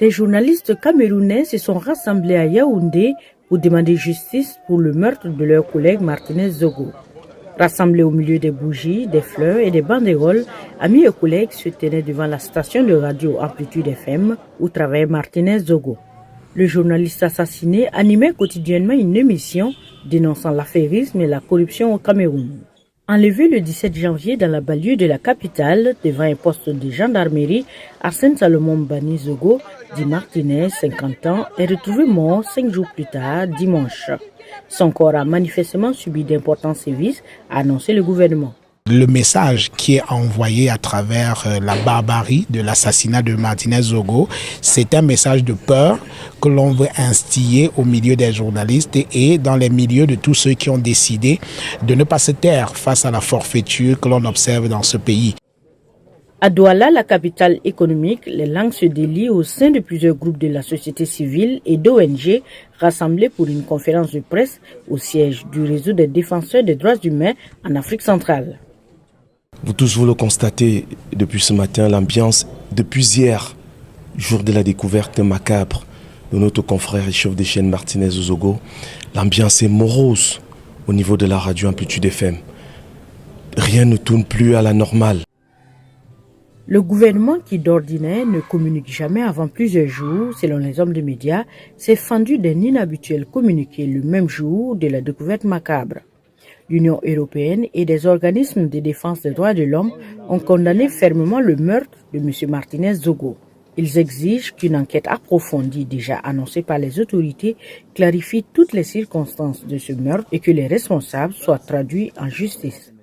Des journalistes camerounais se sont rassemblés à Yaoundé pour demander justice pour le meurtre de leur collègue Martinez Zogo. Rassemblés au milieu des bougies, des fleurs et des banderoles, amis et collègues se tenaient devant la station de radio Amplitude FM où travaillait Martinez Zogo. Le journaliste assassiné animait quotidiennement une émission dénonçant l'affairisme et la corruption au Cameroun. Enlevé le 17 janvier dans la banlieue de la capitale, devant un poste de gendarmerie, Arsène Salomon Bani Zogo, dit Martinez, 50 ans, est retrouvé mort 5 jours plus tard, dimanche. Son corps a manifestement subi d'importants sévices, a annoncé le gouvernement. Le message qui est envoyé à travers la barbarie de l'assassinat de Martinez Zogo, c'est un message de peur que l'on veut instiller au milieu des journalistes et dans les milieux de tous ceux qui ont décidé de ne pas se taire face à la forfaiture que l'on observe dans ce pays. À Douala, la capitale économique, les langues se délient au sein de plusieurs groupes de la société civile et d'ONG rassemblés pour une conférence de presse au siège du réseau des défenseurs des droits humains en Afrique centrale. Vous tous, vous le constatez depuis ce matin, l'ambiance, depuis hier, jour de la découverte macabre de notre confrère et chef de chaîne Martinez Zogo, l'ambiance est morose au niveau de la radio Amplitude FM. Rien ne tourne plus à la normale. Le gouvernement, qui d'ordinaire ne communique jamais avant plusieurs jours, selon les hommes de médias, s'est fendu d'un inhabituel communiqué le même jour de la découverte macabre. L'Union européenne et des organismes de défense des droits de l'homme ont condamné fermement le meurtre de M. Martinez Zogo. Ils exigent qu'une enquête approfondie déjà annoncée par les autorités clarifie toutes les circonstances de ce meurtre et que les responsables soient traduits en justice.